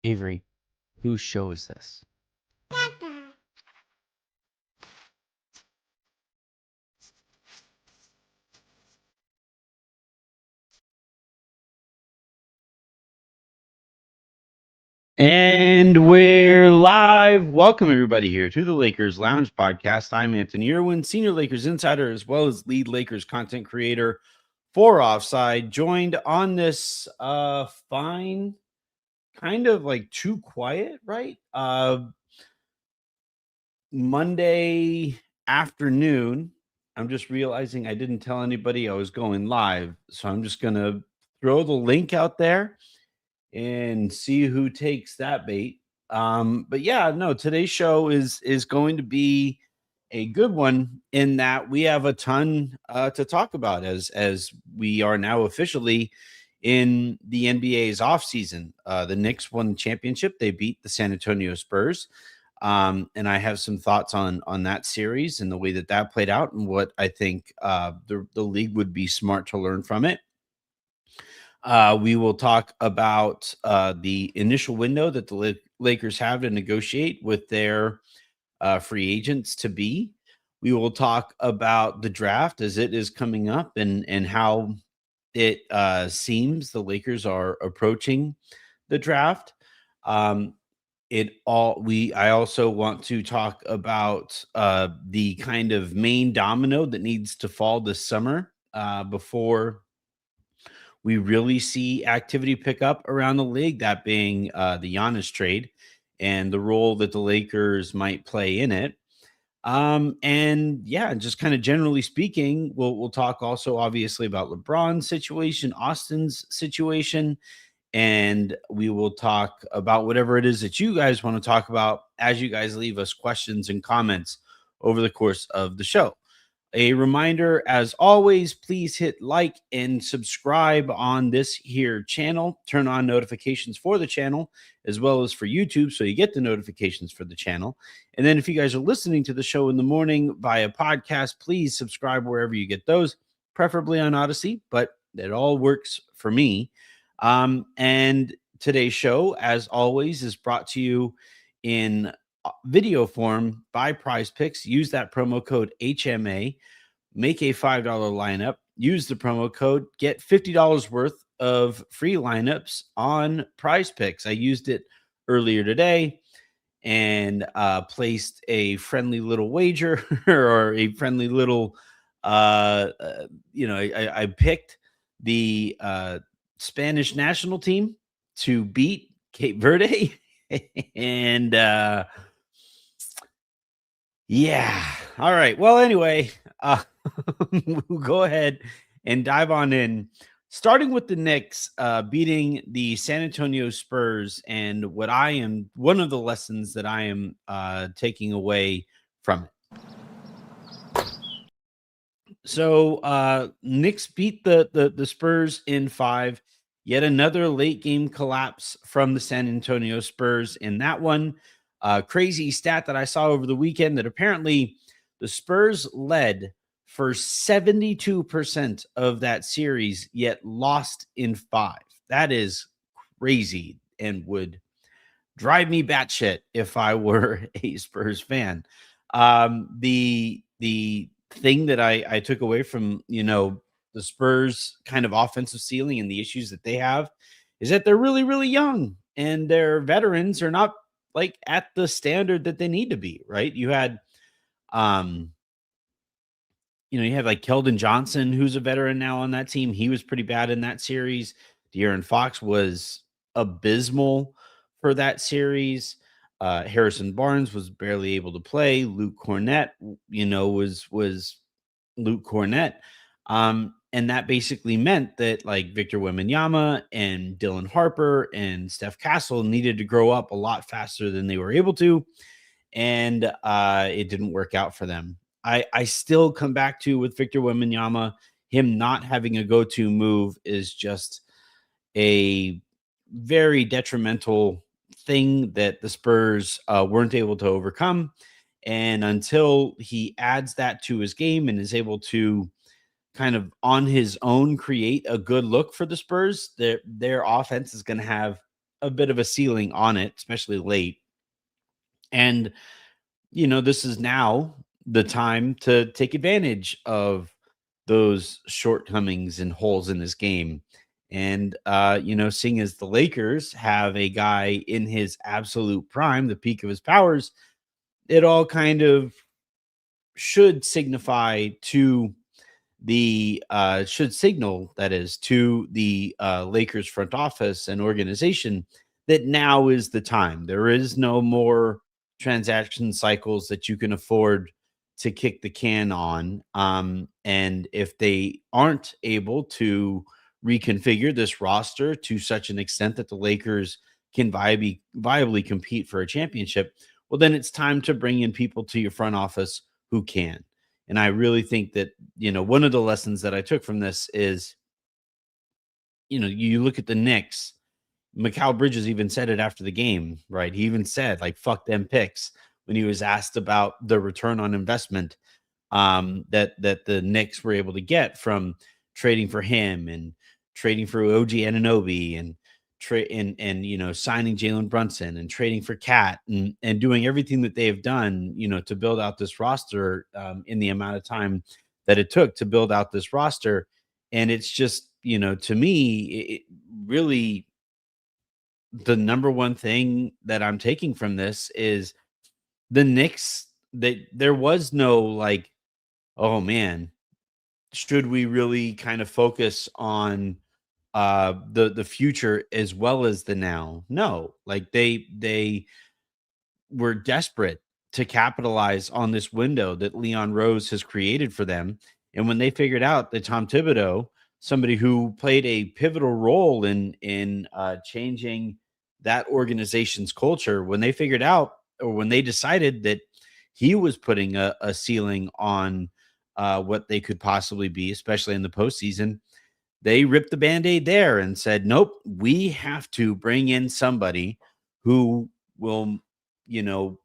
Avery, whose show is this? And we're live. Welcome, everybody, here to the Lakers Lounge Podcast. I'm Anthony Irwin, Senior Lakers Insider, as well as lead Lakers content creator for Offside, joined on this fine, kind of like too quiet, right? Monday afternoon. I'm just realizing I didn't tell anybody I was going live. So I'm just going to throw the link out there and see who takes that bait. But yeah, no, today's show is going to be a good one in that we have a ton to talk about as we are now officially in the NBA's offseason. The Knicks won the championship. They beat the San Antonio Spurs. And I have some thoughts on that series and the way that played out and what I think the league would be smart to learn from it. We will talk about the initial window that the Lakers have to negotiate with their free agents to be. We will talk about the draft as it is coming up and how it seems the Lakers are approaching the draft. I also want to talk about the kind of main domino that needs to fall this summer before we really see activity pick up around the league, that being the Giannis trade and the role that the Lakers might play in it. And yeah, just kind of generally speaking, we'll talk also obviously about LeBron's situation, Austin's situation, and we will talk about whatever it is that you guys want to talk about as you guys leave us questions and comments over the course of the show. A reminder, as always, please hit like and subscribe on this here channel. Turn on notifications for the channel as well as for YouTube so you get the notifications for the channel. And then if you guys are listening to the show in the morning via podcast, please subscribe wherever you get those, preferably on Odyssey, but it all works for me. And today's show, as always, is brought to you in video form by Prize Picks. Use that promo code HMA, make a $5 lineup, use the promo code, get $50 worth of free lineups on Prize Picks. I used it earlier today and placed a friendly little wager or a friendly little I picked the Spanish national team to beat Cape Verde. And yeah. All right. Well, anyway, we'll go ahead and dive on in, starting with the Knicks beating the San Antonio Spurs, and one of the lessons that I am taking away from it. So Knicks beat the Spurs in 5. Yet another late game collapse from the San Antonio Spurs in that one. Crazy stat that I saw over the weekend that apparently the Spurs led for 72% of that series, yet lost in 5. That is crazy and would drive me batshit if I were a Spurs fan. The thing that I took away from the Spurs kind of offensive ceiling and the issues that they have is that they're really, really young and their veterans are not like at the standard that they need to be, right? You had like Keldon Johnson, who's a veteran now on that team. He was pretty bad in that series. De'Aaron Fox was abysmal for that series. Harrison Barnes was barely able to play. Luke Cornett, was Luke Cornett. And that basically meant that like Victor Wembanyama and Dylan Harper and Steph Castle needed to grow up a lot faster than they were able to. And it didn't work out for them. I still come back to with Victor Wembanyama, him not having a go-to move is just a very detrimental thing that the Spurs weren't able to overcome. And until he adds that to his game and is able to kind of on his own create a good look for the Spurs, their offense is going to have a bit of a ceiling on it, especially late. And this is now the time to take advantage of those shortcomings and holes in his game. And seeing as the Lakers have a guy in his absolute prime, the peak of his powers, it all kind of should signify to the should signal, that is, to the Lakers front office and organization that now is the time. There is no more transaction cycles that you can afford to kick the can on. And if they aren't able to reconfigure this roster to such an extent that the Lakers can viably compete for a championship, well, then it's time to bring in people to your front office who can. And I really think that, one of the lessons that I took from this is, you look at the Knicks. Mikal Bridges even said it after the game, right? He even said, like, fuck them picks when he was asked about the return on investment that the Knicks were able to get from trading for him and trading for OG Anunoby and signing Jalen Brunson and trading for Cat and doing everything that they have done, to build out this roster in the amount of time that it took to build out this roster. And it's just, to me, it really, the number one thing that I'm taking from this is the Knicks, that there was no like, oh man, should we really kind of focus on the future as well as the now? No, like they were desperate to capitalize on this window that Leon Rose has created for them. And when they figured out that Tom Thibodeau, somebody who played a pivotal role in changing that organization's culture, when they figured out, or when they decided that he was putting a ceiling on what they could possibly be, especially in the postseason, they ripped the Band-Aid there and said, nope, we have to bring in somebody who will, you know,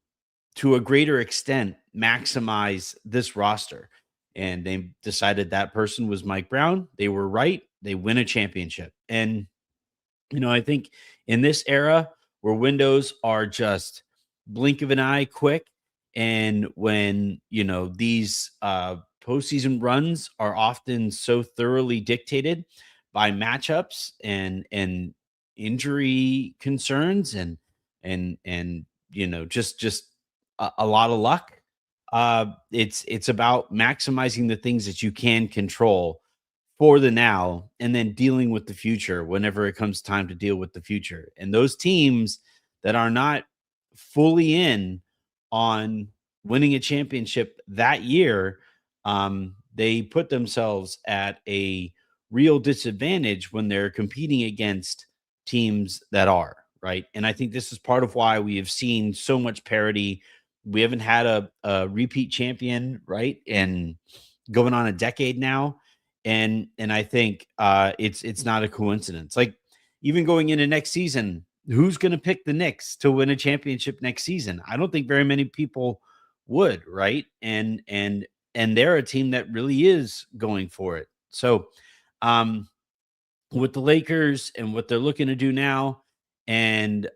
to a greater extent, maximize this roster. And they decided that person was Mike Brown. They were right. They win a championship. And, I think in this era where windows are just blink of an eye quick, and when, these postseason runs are often so thoroughly dictated by matchups and injury concerns and just a lot of luck. It's about maximizing the things that you can control for the now, and then dealing with the future whenever it comes time to deal with the future. And those teams that are not fully in on winning a championship that year, they put themselves at a real disadvantage when they're competing against teams that are, right. And I think this is part of why we have seen so much parity. We haven't had a repeat champion, right, and going on a decade now. And I think it's not a coincidence. Like, even going into next season, who's going to pick the Knicks to win a championship next season? I don't think very many people would, right? And they're a team that really is going for it. So, with the Lakers and what they're looking to do now, and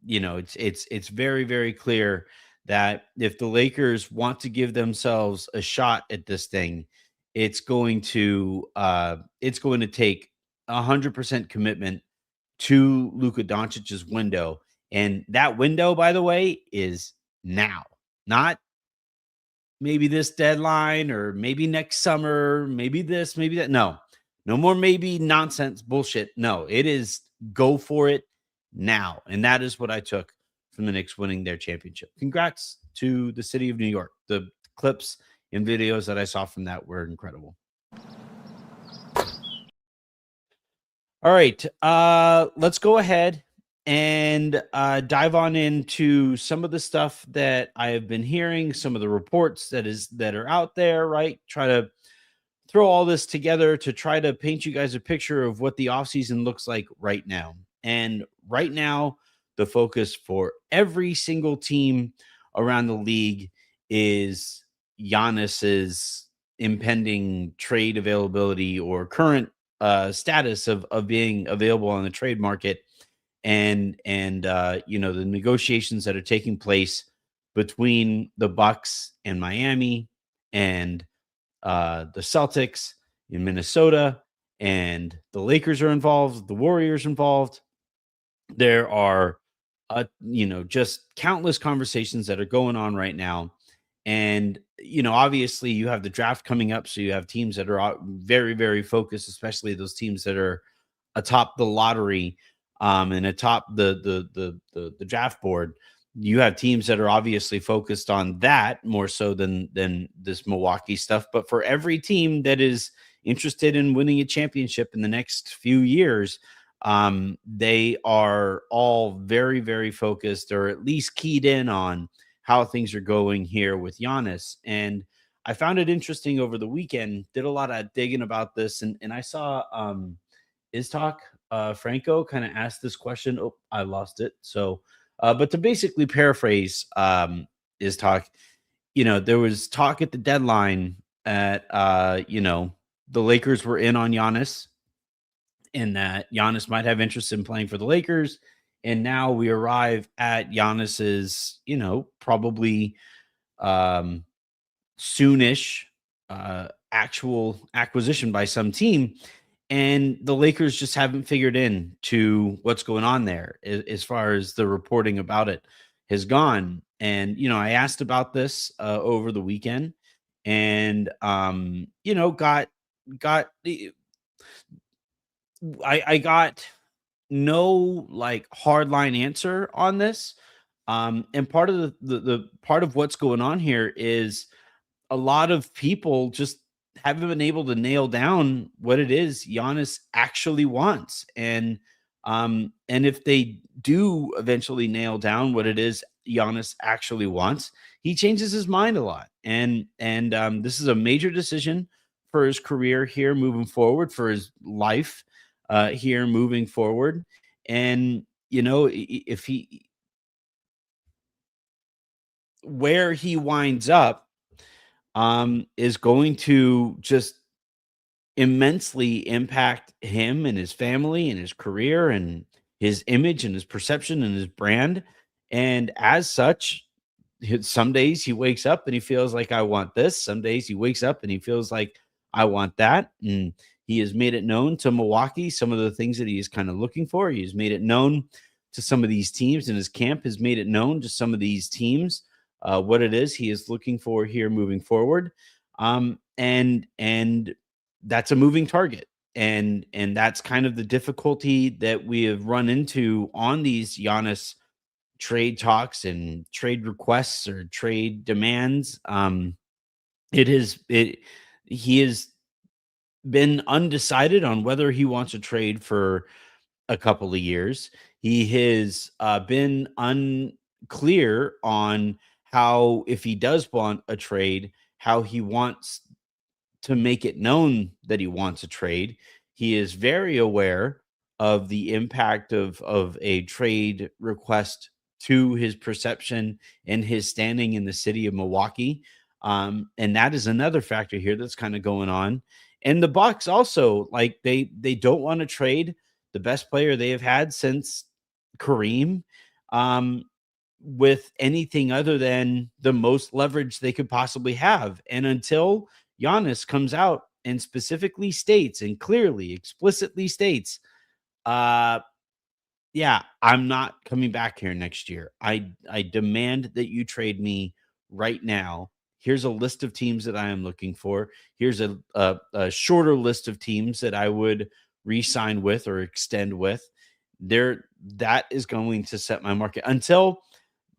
it's very, very clear that if the Lakers want to give themselves a shot at this thing, it's going to take 100% commitment to Luka Doncic's window. And that window, by the way, is now, not maybe this deadline or maybe next summer, maybe this, maybe that. No, no more maybe nonsense bullshit. No, it is go for it now. And that is what I took from the Knicks winning their championship. Congrats to the city of New York. The clips and videos that I saw from that were incredible. All right. Let's go ahead and dive on into some of the stuff that I have been hearing, some of the reports that are out there, right? Try to throw all this together to try to paint you guys a picture of what the offseason looks like right now. And right now, the focus for every single team around the league is Giannis's impending trade availability or current status of being available on the trade market, and the negotiations that are taking place between the Bucks and Miami, and the Celtics in Minnesota, and the Lakers are involved, the Warriors involved. There are, just countless conversations that are going on right now. And, obviously you have the draft coming up. So you have teams that are very, very focused, especially those teams that are atop the lottery, and atop the draft board. You have teams that are obviously focused on that more so than this Milwaukee stuff. But for every team that is interested in winning a championship in the next few years, they are all very, very focused, or at least keyed in on how things are going here with Giannis. And I found it interesting over the weekend, did a lot of digging about this, and I saw is talk Franco kind of asked this question. Oh, I lost it. So, but to basically paraphrase, is talk, there was talk at the deadline at, the Lakers were in on Giannis, and that Giannis might have interest in playing for the Lakers. And now we arrive at Giannis's, probably um, soonish actual acquisition by some team. And the Lakers just haven't figured in to what's going on there as far as the reporting about it has gone. And, I asked about this over the weekend, and, I got no like hard line answer on this. And part of the part of what's going on here is a lot of people just haven't been able to nail down what it is Giannis actually wants. And if they do eventually nail down what it is Giannis actually wants, he changes his mind a lot. And this is a major decision for his career here moving forward, for his life here moving forward. And if he where he winds up is going to just immensely impact him and his family and his career and his image and his perception and his brand. And as such, some days he wakes up and he feels like, I want this. Some days he wakes up and he feels like, I want that. And he has made it known to Milwaukee some of the things that he is kind of looking for. He has made it known to some of these teams, and his camp has made it known to some of these teams what it is he is looking for here moving forward. And that's a moving target. And that's kind of the difficulty that we have run into on these Giannis trade talks and trade requests or trade demands. It has it He has been undecided on whether he wants to trade for a couple of years. He has been unclear on how, if he does want a trade, how he wants to make it known that he wants a trade. He is very aware of the impact of a trade request to his perception and his standing in the city of Milwaukee. And that is another factor here that's kind of going on. And the Bucks also, like, they don't want to trade the best player they have had since Kareem, um, with anything other than the most leverage they could possibly have. And until Giannis comes out and specifically states and clearly, explicitly states, uh, yeah, I'm not coming back here next year. I demand that you trade me right now. Here's a list of teams that I am looking for. Here's a shorter list of teams that I would re-sign with or extend with. That is going to set my market. Until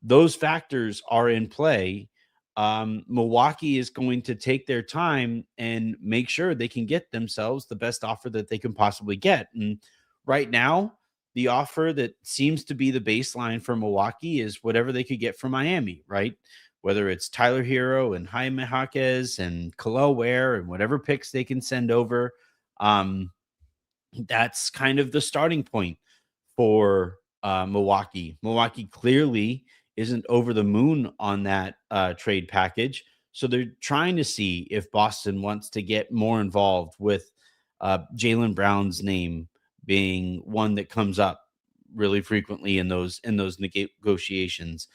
those factors are in play, Milwaukee is going to take their time and make sure they can get themselves the best offer that they can possibly get. And right now, the offer that seems to be the baseline for Milwaukee is whatever they could get from Miami, right? Whether it's Tyler Hero and Jaime Jaquez and Khalil Ware and whatever picks they can send over. That's kind of the starting point for Milwaukee. Milwaukee clearly isn't over the moon on that trade package. So they're trying to see if Boston wants to get more involved with Jalen Brown's name being one that comes up really frequently in those negotiations.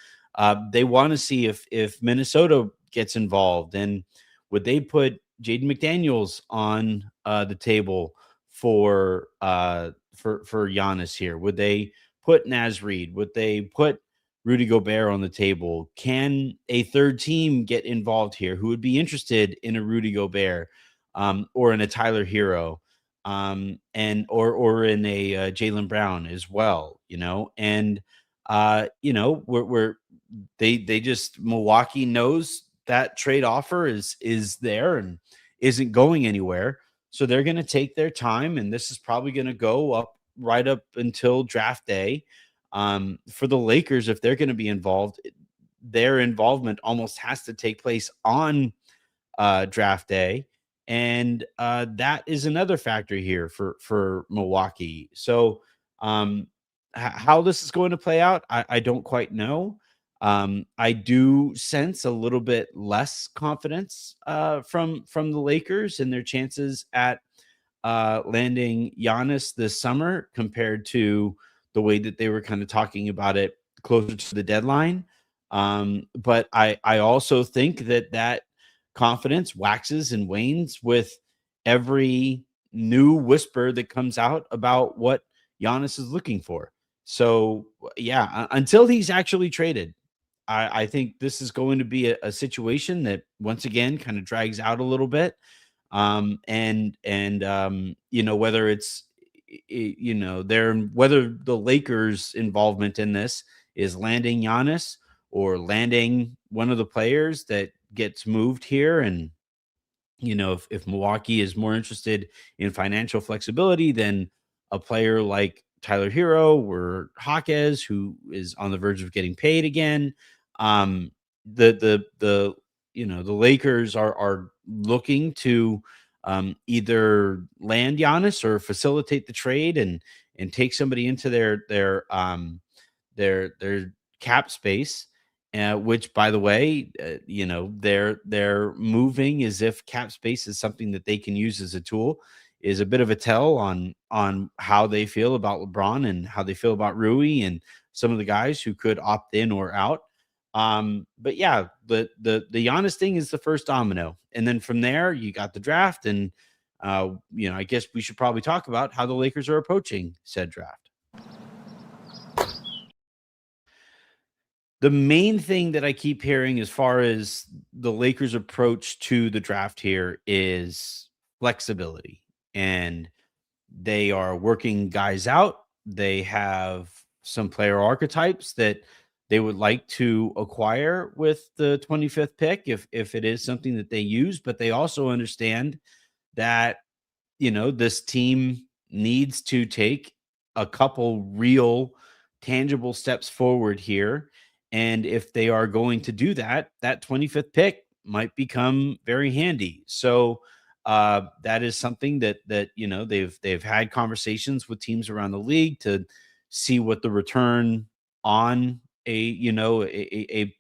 They want to see if Minnesota gets involved, and would they put Jaden McDaniels on the table for Giannis here? Would they put Naz Reid? Would they put Rudy Gobert on the table? Can a third team get involved here who would be interested in a Rudy Gobert, or in a Tyler Hero, and or in a Jalen Brown as well, and we're they just Milwaukee knows that trade offer is there and isn't going anywhere. So they're going to take their time, and this is probably going to go up right up until draft day. For the Lakers, if they're going to be involved, their involvement almost has to take place on draft day, and that is another factor here for Milwaukee. So, how this is going to play out, I don't quite know. I do sense a little bit less confidence from the Lakers and their chances at landing Giannis this summer compared to the way that they were kind of talking about it closer to the deadline. But I also think that confidence waxes and wanes with every new whisper that comes out about what Giannis is looking for. So yeah, until he's actually traded, I think this is going to be a situation that once again kind of drags out a little bit. Whether it's whether the Lakers involvement in this is landing Giannis or landing one of the players that gets moved here. And if Milwaukee is more interested in financial flexibility than a player like Tyler Hero or Hawkes, who is on the verge of getting paid again, um, the Lakers are looking to either land Giannis or facilitate the trade and take somebody into their cap space, which, by the way, they're moving as if cap space is something that they can use as a tool, is a bit of a tell on how they feel about LeBron and how they feel about Rui and some of the guys who could opt in or out. But yeah, the Giannis thing is the first domino, and then from there you got the draft, and I guess we should probably talk about how the Lakers are approaching said draft. The main thing that I keep hearing as far as the Lakers' approach to the draft here is flexibility. And they are working guys out. They have some player archetypes that they would like to acquire with the 25th pick if it is something that they use, but they also understand that this team needs to take a couple real tangible steps forward here. And if they are going to do that, that 25th pick might become very handy. So that is something that they've had conversations with teams around the league to see what the return on a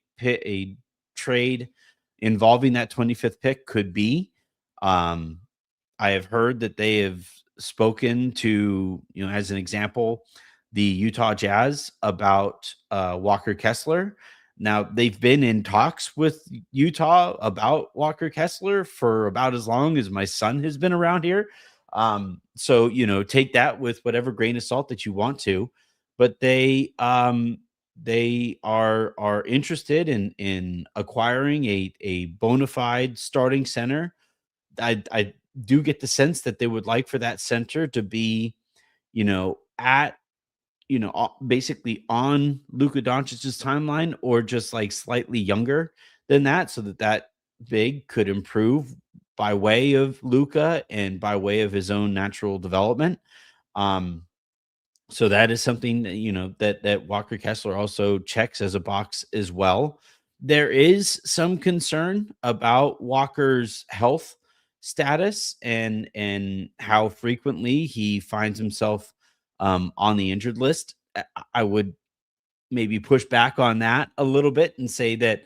trade involving that 25th pick could be. I have heard that they have spoken to, as an example, the Utah Jazz about Walker Kessler. Now, they've been in talks with Utah about Walker Kessler for about as long as my son has been around here. So, take that with whatever grain of salt that you want to. But they are interested in acquiring a bona fide starting center. I do get the sense that they would like for that center to be, at, basically on Luka Doncic's timeline, or just like slightly younger than that, so that big could improve by way of Luka and by way of his own natural development. Um, so that is something that, that Walker Kessler also checks as a box as well. There is some concern about Walker's health status and how frequently he finds himself on the injured list. I would maybe push back on that a little bit and say that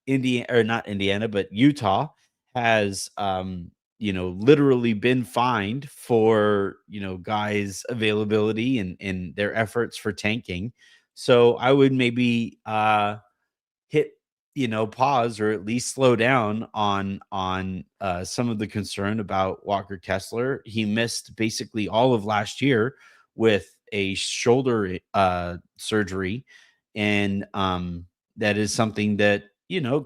Indiana, or not Indiana, but Utah has literally been fined for, guys' availability and their efforts for tanking. So I would maybe hit, pause or at least slow down on some of the concern about Walker Kessler. He missed basically all of last year with a shoulder surgery, and that is something that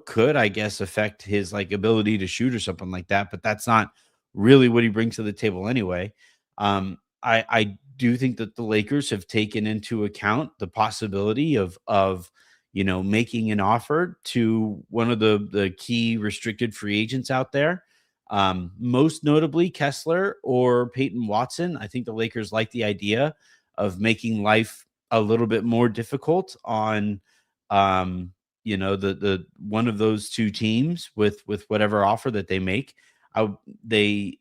could, I guess, affect his like ability to shoot or something like that. But that's not really what he brings to the table anyway. I do think that the Lakers have taken into account the possibility of making an offer to one of the key restricted free agents out there. Most notably Kessler or Peyton Watson. I think the Lakers like the idea of making life a little bit more difficult on the one of those two teams with whatever offer that they make. They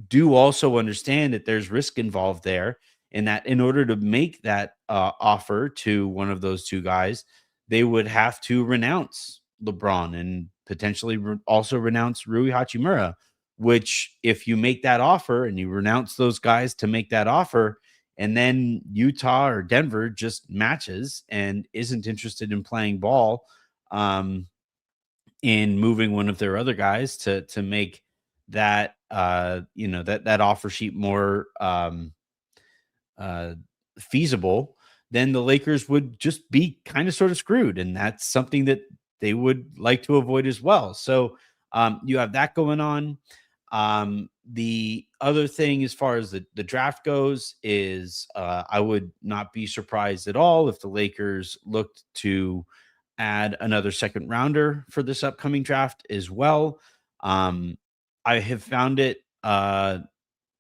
do also understand that there's risk involved there, and that in order to make that offer to one of those two guys, they would have to renounce LeBron and potentially also renounce Rui Hachimura, which if you make that offer and you renounce those guys to make that offer, and then Utah or Denver just matches and isn't interested in playing ball, um, in moving one of their other guys to make that that offer sheet more uh, feasible, then the Lakers would just be kind of sort of screwed. And that's something that they would like to avoid as well. So you have that going on. The other thing, as far as the draft goes, is I would not be surprised at all if the Lakers looked to add another second rounder for this upcoming draft as well. Um, I have found it a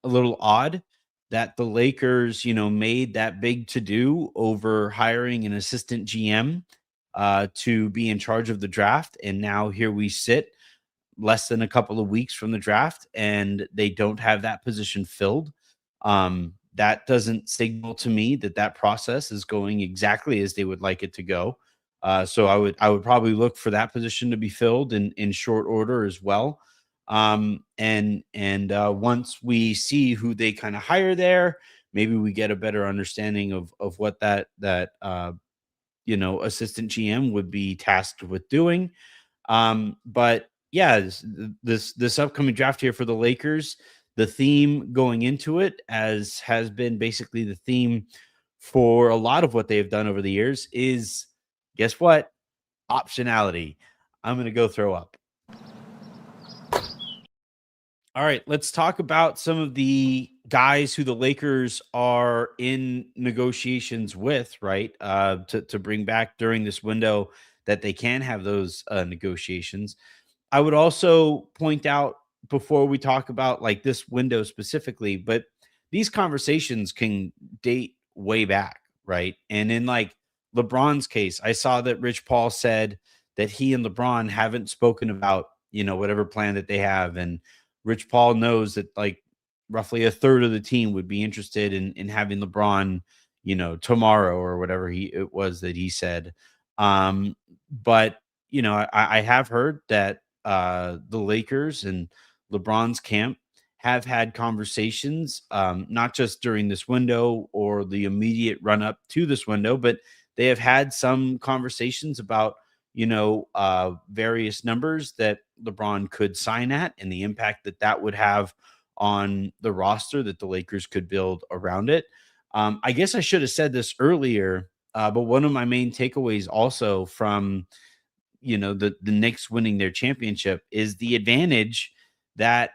little odd that the Lakers, made that big to do over hiring an assistant GM to be in charge of the draft. And now here we sit less than a couple of weeks from the draft and they don't have that position filled. That doesn't signal to me that that process is going exactly as they would like it to go. So I would probably look for that position to be filled in short order as well. And once we see who they kind of hire there, maybe we get a better understanding of what that assistant GM would be tasked with doing. But yeah, this upcoming draft here for the Lakers, the theme going into it, as has been basically the theme for a lot of what they have done over the years, is guess what? Optionality. I'm gonna go throw up. All right, let's talk about some of the guys who the Lakers are in negotiations with, right? To bring back during this window that they can have those negotiations. I would also point out, before we talk about like this window specifically, but these conversations can date way back, right? And in like LeBron's case, I saw that Rich Paul said that he and LeBron haven't spoken about, whatever plan that they have. And Rich Paul knows that like roughly a third of the team would be interested in having LeBron, tomorrow or whatever it was that he said. But I have heard that the Lakers and LeBron's camp have had conversations, not just during this window or the immediate run up to this window, but they have had some conversations about, various numbers that LeBron could sign at and the impact that that would have on the roster that the Lakers could build around it. I guess I should have said this earlier, but one of my main takeaways also from the Knicks winning their championship is the advantage that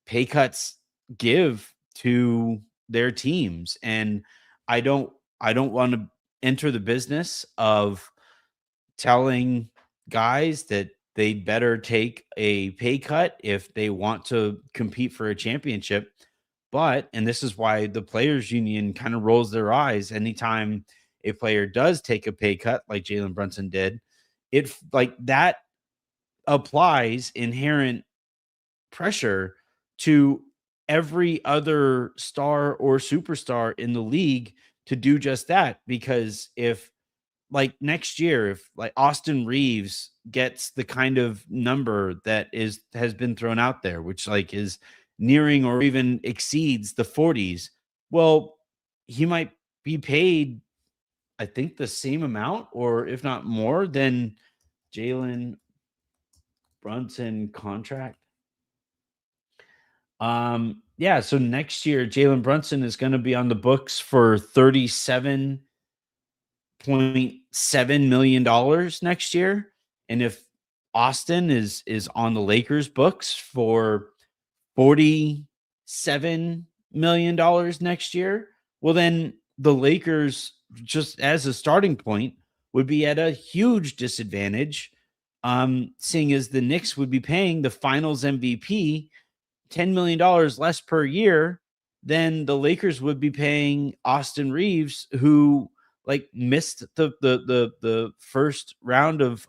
pay cuts give to their teams. And I don't I don't want to enter the business of telling guys that they'd better take a pay cut if they want to compete for a championship. But, and this is why the players union kind of rolls their eyes anytime a player does take a pay cut like Jalen Brunson did. Like that applies inherent pressure to every other star or superstar in the league to do just that. Because if like next year, if like Austin Reaves gets the kind of number that has been thrown out there, which like is nearing or even exceeds the 40s, well, he might be paid, I think, the same amount, or if not more than Jalen Brunson contract. Yeah, so next year, Jalen Brunson is going to be on the books for $37.7 million next year. And if Austin is on the Lakers books for $47 million next year, well, then the Lakers, just as a starting point, would be at a huge disadvantage, seeing as the Knicks would be paying the finals MVP $10 million less per year than the Lakers would be paying Austin Reaves, who like missed the first round of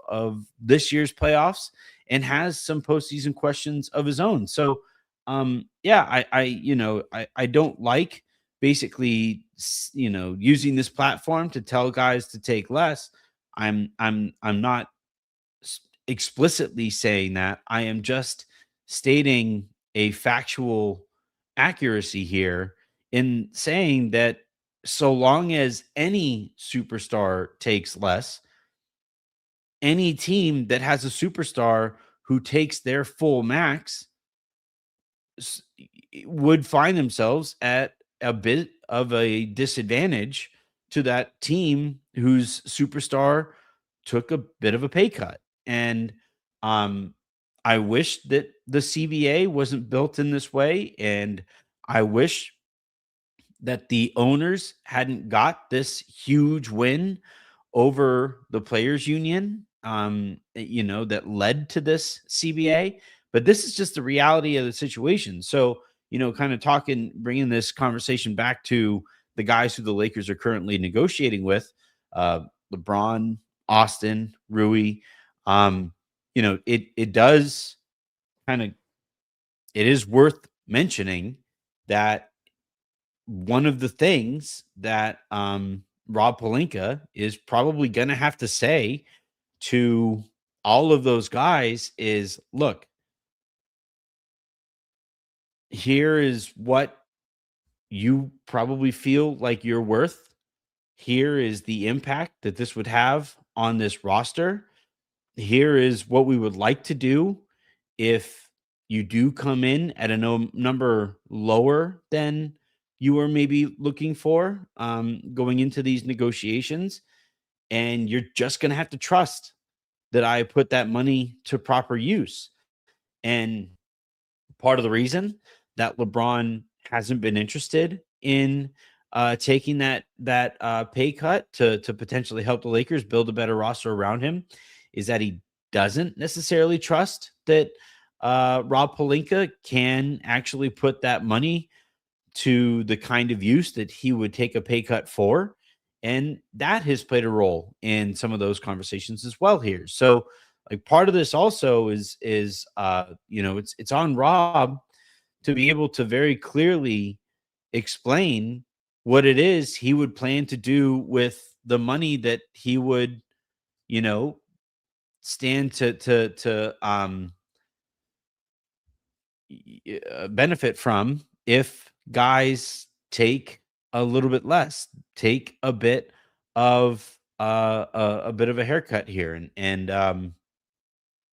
this year's playoffs and has some postseason questions of his own. So yeah, I don't like basically using this platform to tell guys to take less. I'm not explicitly saying that. I am just stating a factual accuracy here in saying that so long as any superstar takes less, any team that has a superstar who takes their full max would find themselves at a bit of a disadvantage to that team whose superstar took a bit of a pay cut. And um, I wish that the CBA wasn't built in this way. And I wish that the owners hadn't got this huge win over the players union, that led to this CBA. But this is just the reality of the situation. So, kind of bringing this conversation back to the guys who the Lakers are currently negotiating with, LeBron, Austin, Rui. It does kind of, it is worth mentioning that one of the things that Rob Pelinka is probably going to have to say to all of those guys is, look, here is what you probably feel like you're worth. Here is the impact that this would have on this roster. Here is what we would like to do if you do come in at a number lower than you were maybe looking for, going into these negotiations. And you're just going to have to trust that I put that money to proper use. And part of the reason that LeBron hasn't been interested in taking that pay cut to potentially help the Lakers build a better roster around him is that he doesn't necessarily trust that Rob Pelinka can actually put that money to the kind of use that he would take a pay cut for. And that has played a role in some of those conversations as well here. So like part of this also is it's on Rob to be able to very clearly explain what it is he would plan to do with the money that he would, stand to benefit from if guys take a little bit less, take a bit of a bit of a haircut here.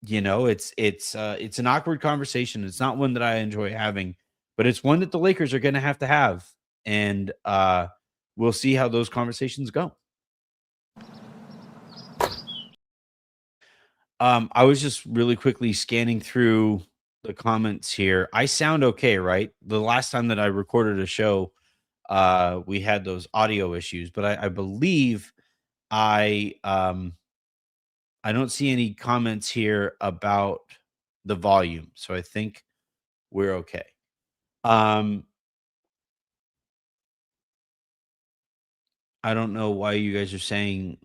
It's an awkward conversation. It's not one that I enjoy having, but it's one that the Lakers are going to have. And we'll see how those conversations go. I was just really quickly scanning through the comments here. I sound okay, right? The last time that I recorded a show, we had those audio issues, but I believe I don't see any comments here about the volume, so I think we're okay. I don't know why you guys are saying,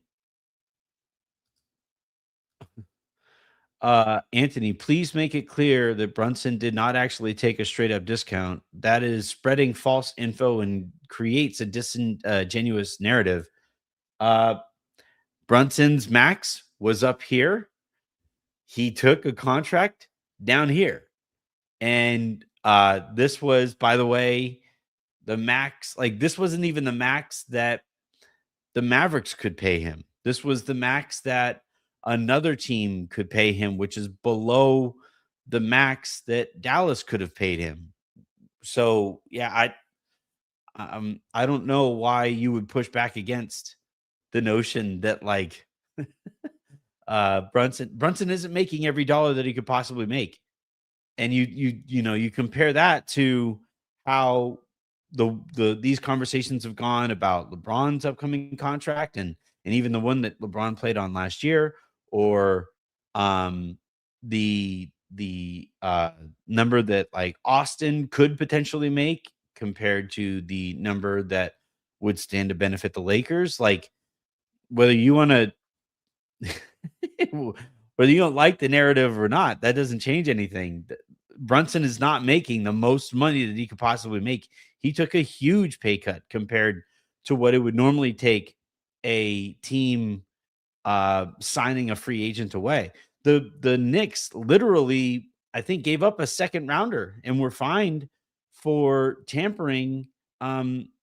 Anthony, please make it clear that Brunson did not actually take a straight up discount. That is spreading false info and creates a disingenuous narrative. Uh, Brunson's max was up here. He took a contract down here. And this was, by the way, the max. Like, this wasn't even the max that the Mavericks could pay him. This was the max that another team could pay him, which is below the max that Dallas could have paid him. So, yeah, I don't know why you would push back against the notion that, like, Brunson isn't making every dollar that he could possibly make. And you compare that to how these conversations have gone about LeBron's upcoming contract, and even the one that LeBron played on last year, or um the number that, like, Austin could potentially make compared to the number that would stand to benefit the Lakers. Like, whether you want to whether you don't like the narrative or not, that doesn't change anything. Brunson is not making the most money that he could possibly make. He took a huge pay cut compared to what it would normally take a team signing a free agent away. The Knicks literally, I think, gave up a second rounder and were fined for tampering in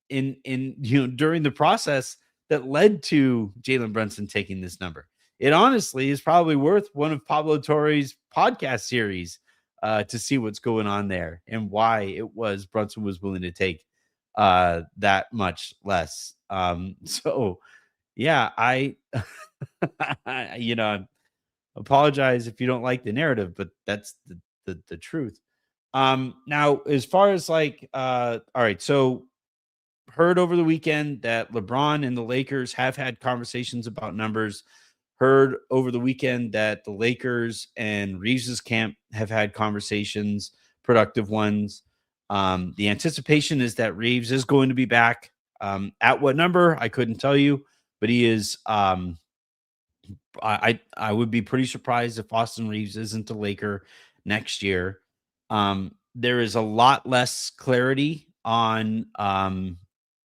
during the process that led to Jalen Brunson taking this number. It honestly is probably worth one of Pablo Torre's podcast series to see what's going on there and why it was Brunson was willing to take that much less. So yeah, I apologize if you don't like the narrative, but that's the truth. Now, as far as, like, all right, so heard over the weekend that LeBron and the Lakers have had conversations about numbers. Heard over the weekend that the Lakers and Reaves's camp have had conversations, productive ones. The anticipation is that Reaves is going to be back. At what number, I couldn't tell you, but he is. I would be pretty surprised if Austin Reaves isn't a Laker next year. There is a lot less clarity on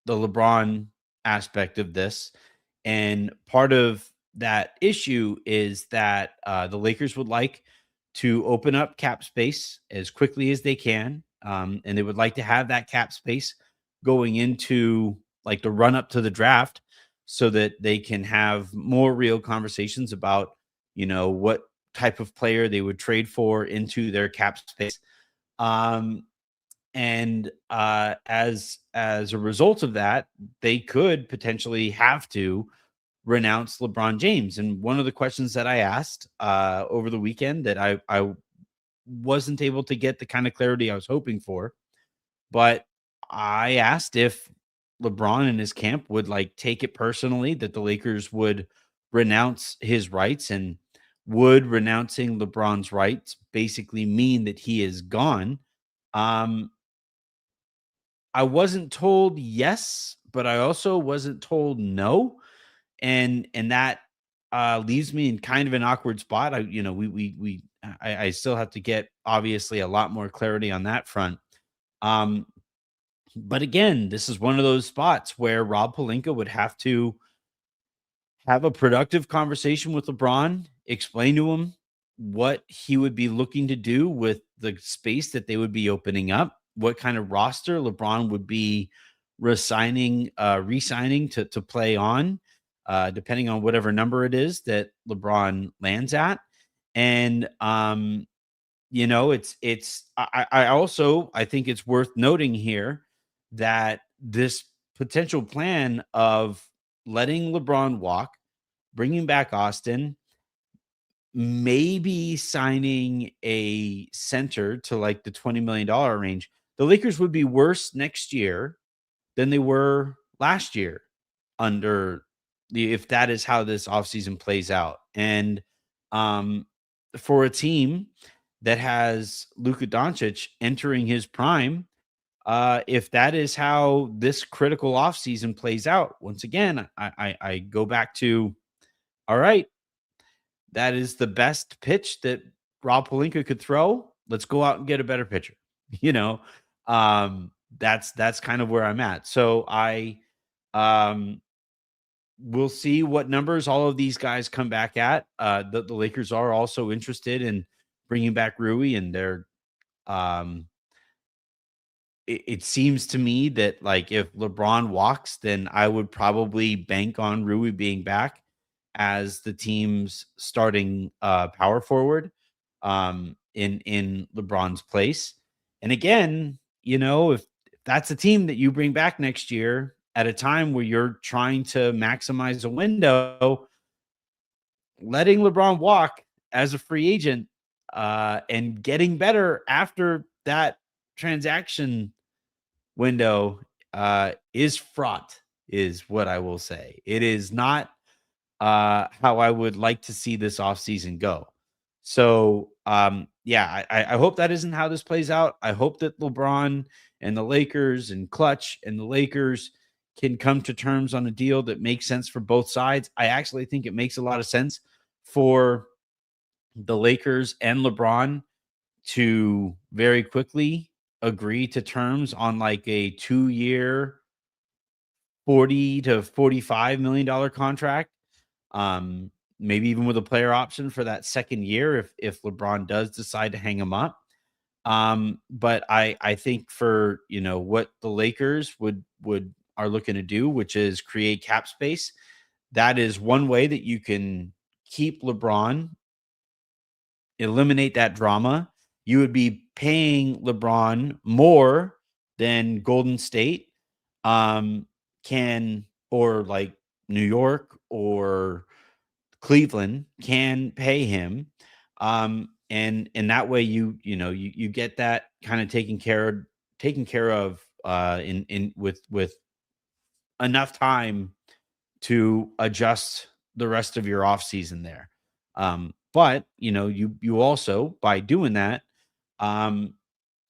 the LeBron aspect of this, and part of that issue is that the Lakers would like to open up cap space as quickly as they can, and they would like to have that cap space going into, like, the run up to the draft, so that they can have more real conversations about, what type of player they would trade for into their cap space. Um, and as a result of that, they could potentially have to renounce LeBron James. And one of the questions that I asked over the weekend that I wasn't able to get the kind of clarity I was hoping for, but I asked if LeBron and his camp would, like, take it personally that the Lakers would renounce his rights, and would renouncing LeBron's rights basically mean that he is gone. Um, I wasn't told yes, but I also wasn't told no, and that leaves me in kind of an awkward spot. I still have to get, obviously, a lot more clarity on that front. Um, but again, this is one of those spots where Rob Pelinka would have to have a productive conversation with LeBron, explain to him what he would be looking to do with the space that they would be opening up, what kind of roster LeBron would be re-signing to play on, depending on whatever number it is that LeBron lands at. And I also, I think it's worth noting here that this potential plan of letting LeBron walk, bringing back Austin, maybe signing a center to, like, the $20 million range. The Lakers would be worse next year than they were last year under if that is how this offseason plays out. And um, for a team that has Luka Doncic entering his prime, if that is how this critical offseason plays out, once again, I go back to, all right, that is the best pitch that Rob Pelinka could throw. Let's go out and get a better pitcher. You know, that's kind of where I'm at. So um we'll see what numbers all of these guys come back at. The Lakers are also interested in bringing back Rui, and they're um, it seems to me that like if LeBron walks, then I would probably bank on Rui being back as the team's starting power forward in LeBron's place. And again, if that's a team that you bring back next year at a time where you're trying to maximize a window, letting LeBron walk as a free agent and getting better after that transaction window is fraught, is what I will say. It is not how I would like to see this offseason go. So, yeah, I hope that isn't how this plays out. I hope that LeBron and the Lakers and Clutch and the Lakers can come to terms on a deal that makes sense for both sides. I actually think it makes a lot of sense for the Lakers and LeBron to very quickly agree to terms on like a 2-year, 40 to $45 million contract. Maybe even with a player option for that second year if LeBron does decide to hang him up. But I think for what the Lakers would are looking to do, which is create cap space, that is one way that you can keep LeBron, eliminate that drama. You would be paying LeBron more than Golden State can, or like New York or Cleveland can pay him. And that way you get that kind of taken care of in with enough time to adjust the rest of your off season there. But you also, by doing that, um,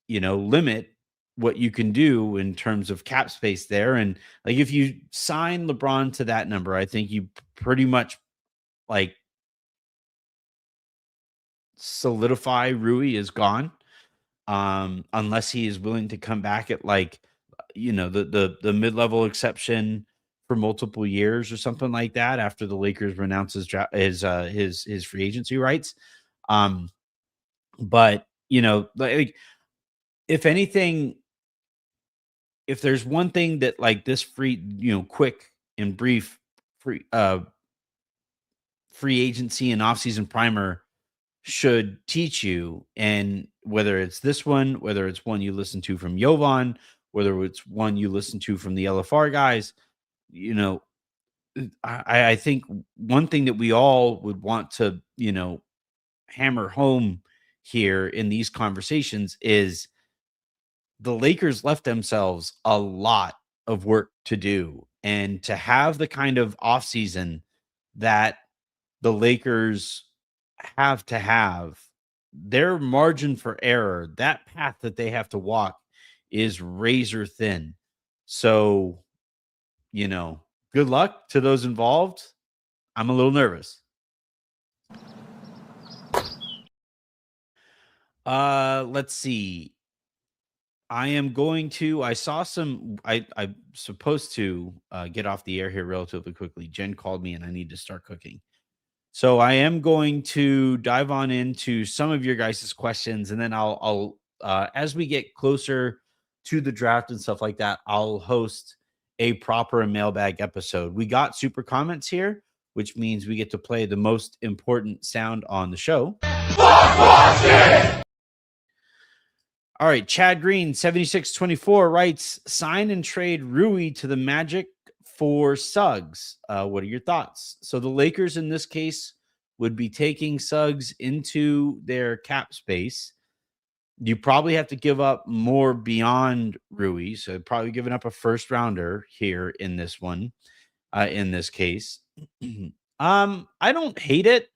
limit what you can do in terms of cap space there. And like if you sign LeBron to that number, I think you pretty much like solidify Rui is gone. Unless he is willing to come back at like the mid-level exception for multiple years or something like that after the Lakers renounce his free agency rights. Um, but like if anything, if there's one thing that like this quick and brief free free agency and offseason primer should teach you, and whether it's this one, whether it's one you listen to from Jovan, whether it's one you listen to from the LFR guys, you know, I think one thing that we all would want to, hammer home here in these conversations is the Lakers left themselves a lot of work to do. And to have the kind of offseason that the Lakers have to have, their margin for error, that path that they have to walk is razor thin. So, you know, good luck to those involved. I'm a little nervous. Let's see. I saw I'm supposed to get off the air here relatively quickly. Jen called me and I need to start cooking. So I am going to dive on into some of your guys' questions, and then I'll as we get closer to the draft and stuff like that, I'll host a proper mailbag episode. We got super comments here, which means we get to play the most important sound on the show. All right, Chad Green 7624 writes, sign and trade Rui to the Magic for Suggs. What are your thoughts? So the Lakers in this case would be taking Suggs into their cap space. You probably have to give up more beyond Rui, so probably giving up a first rounder here in this one, in this case. I don't hate it.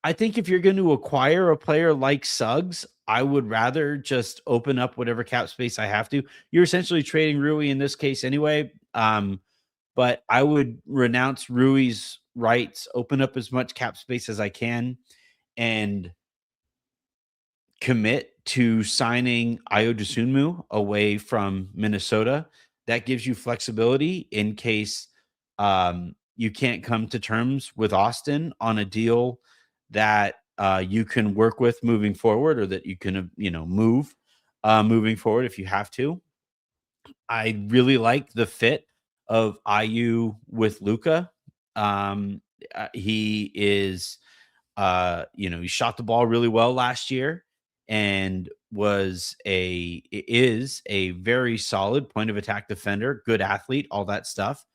I think if you're going to acquire a player like Suggs, I would rather just open up whatever cap space I have to. You're essentially trading Rui in this case anyway. But I would renounce Rui's rights, open up as much cap space as I can, and commit to signing Ayo Dosunmu away from Minnesota. That gives you flexibility in case you can't come to terms with Austin on a deal that you can work with moving forward, or that you can, move moving forward if you have to. I really like the fit of IU with Luca. Um, he is, he shot the ball really well last year, and is a very solid point of attack defender, good athlete, all that stuff.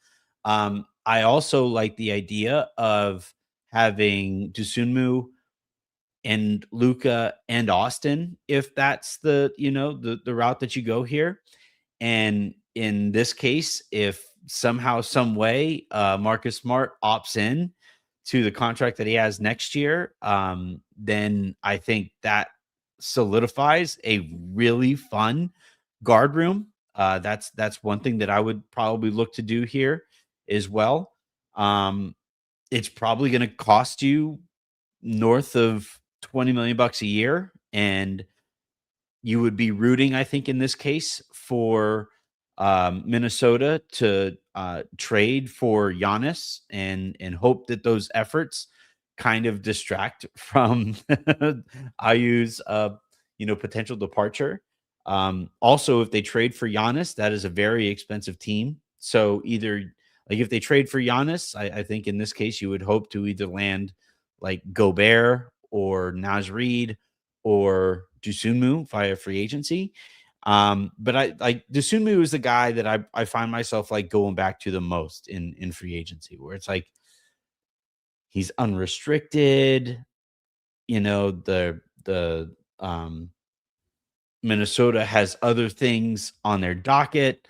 I also like the idea of having Dusunmu and Luca and Austin, if that's the route that you go here. And in this case, if somehow, some way, Marcus Smart opts in to the contract that he has next year, then I think that solidifies a really fun guard room. That's one thing that I would probably look to do here as well. Um, it's probably going to cost you north of 20 million bucks a year, and you would be rooting, I think, in this case, for Minnesota to trade for Giannis, and hope that those efforts kind of distract from IU's potential departure. Also, if they trade for Giannis, that is a very expensive team. So either, like, if they trade for Giannis, I think in this case you would hope to either land like Gobert or Naz Reid or Dusunmu via free agency. But I like Dusunmu is the guy that I find myself like going back to the most in free agency, where it's like he's unrestricted. The Minnesota has other things on their docket.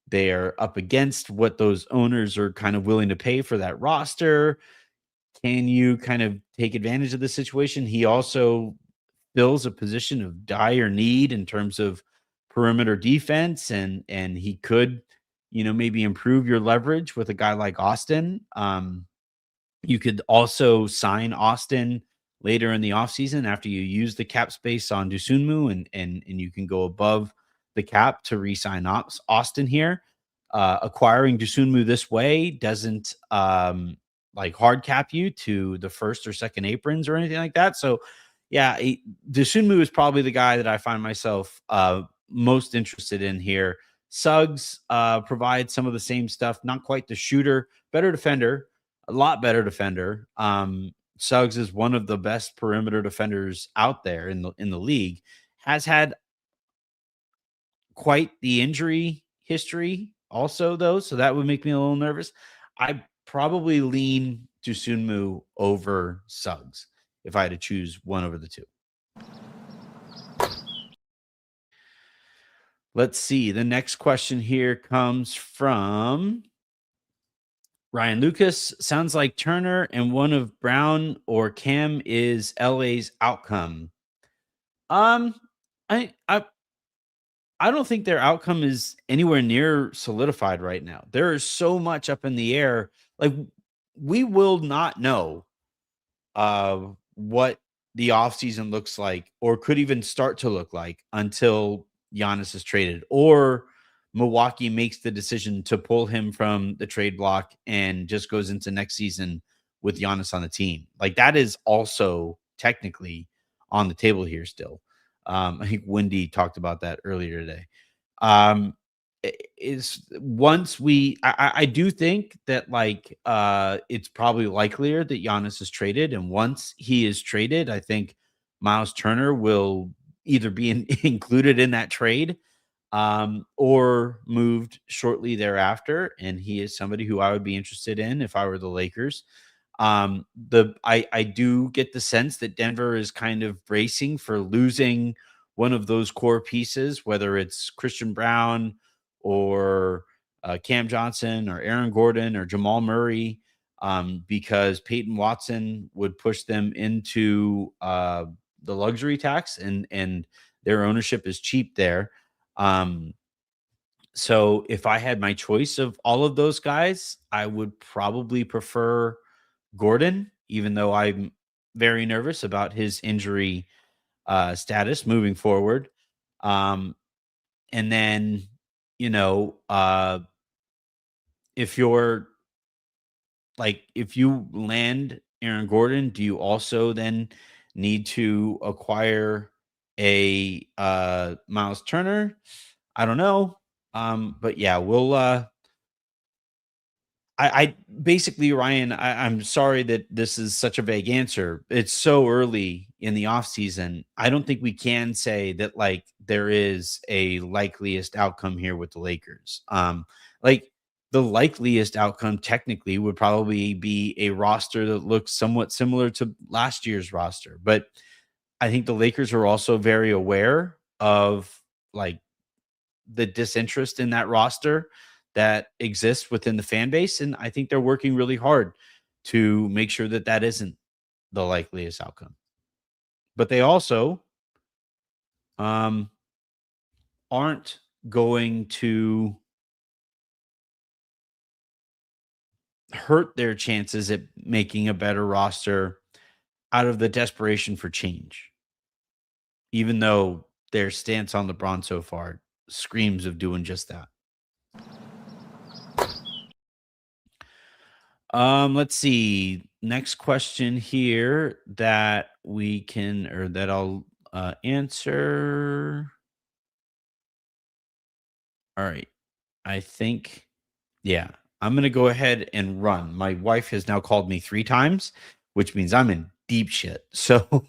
They are up against what those owners are kind of willing to pay for that roster. Can you kind of take advantage of the situation? He also fills a position of dire need in terms of perimeter defense, and he could, maybe improve your leverage with a guy like Austin. You could also sign Austin later in the offseason after you use the cap space on Dusunmu, and you can go above the cap to re-sign Austin here. Acquiring Dusunmu this way doesn't like hard cap you to the first or second aprons or anything like that. So yeah, Dusunmu is probably the guy that I find myself most interested in here. Suggs provides some of the same stuff, not quite the shooter, better defender, a lot better defender. Suggs is one of the best perimeter defenders out there in the league. Has had quite the injury history also, though, so that would make me a little nervous. I probably lean to Sunmu over Suggs if I had to choose one over the two. Let's see. The next question here comes from Ryan Lucas. Sounds like Turner and one of Brown or Cam is LA's outcome. Um, I I I don't think their outcome is anywhere near solidified right now. There is so much up in the air. Like, we will not know what the offseason looks like, or could even start to look like, until Giannis is traded, or Milwaukee makes the decision to pull him from the trade block and just goes into next season with Giannis on the team. Like, that is also technically on the table here still. I think Wendy talked about that earlier today. Um, is once I do think that, like, it's probably likelier that Giannis is traded, and once he is traded, I think Miles Turner will either be included in that trade, or moved shortly thereafter, and he is somebody who I would be interested in if I were the Lakers. I do get the sense that Denver is kind of bracing for losing one of those core pieces, whether it's Christian Brown or Cam Johnson or Aaron Gordon or Jamal Murray, because Peyton Watson would push them into the luxury tax, and their ownership is cheap there. Um, so if I had my choice of all of those guys, I would probably prefer Gordon, even though I'm very nervous about his injury status moving forward. Um, and then, you know, uh, if you're like if you land Aaron Gordon, do you also then need to acquire a Miles Turner? I don't know. But yeah, I basically, Ryan, I'm sorry that this is such a vague answer. It's so early in the offseason. I don't think we can say that like there is a likeliest outcome here with the Lakers. Like the likeliest outcome technically would probably be a roster that looks somewhat similar to last year's roster. But I think the Lakers are also very aware of like the disinterest in that roster that exists within the fan base, and I think they're working really hard to make sure that that isn't the likeliest outcome. But they also um, aren't going to hurt their chances at making a better roster out of the desperation for change, even though their stance on LeBron so far screams of doing just that. Let's see. Next question here that we can or that I'll answer. All right. I think yeah, I'm gonna go ahead and run. My wife has now called me 3 times, which means I'm in deep shit. So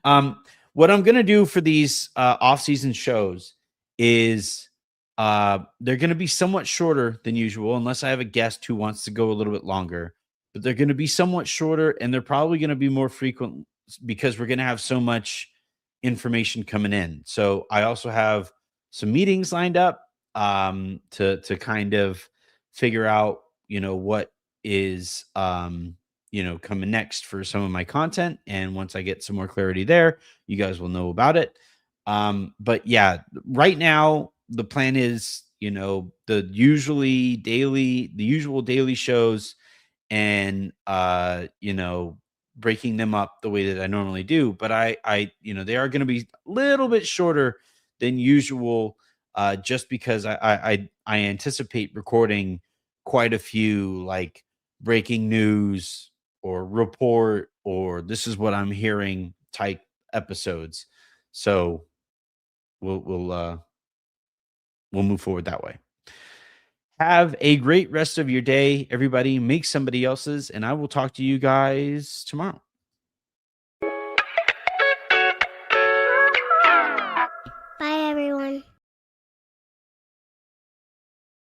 um what I'm gonna do for these off-season shows is they're gonna be somewhat shorter than usual, unless I have a guest who wants to go a little bit longer. But they're gonna be somewhat shorter and they're probably gonna be more frequent because we're gonna have so much information coming in. So I also have some meetings lined up to kind of figure out, what is coming next for some of my content. And once I get some more clarity there, you guys will know about it. But yeah, right now the plan is, the usual daily shows and breaking them up the way that I normally do, but they are going to be a little bit shorter than usual, just because I anticipate recording quite a few like breaking news or report or this is what I'm hearing type episodes. So we'll move forward that way. Have a great rest of your day, everybody. Make somebody else's, and I will talk to you guys tomorrow.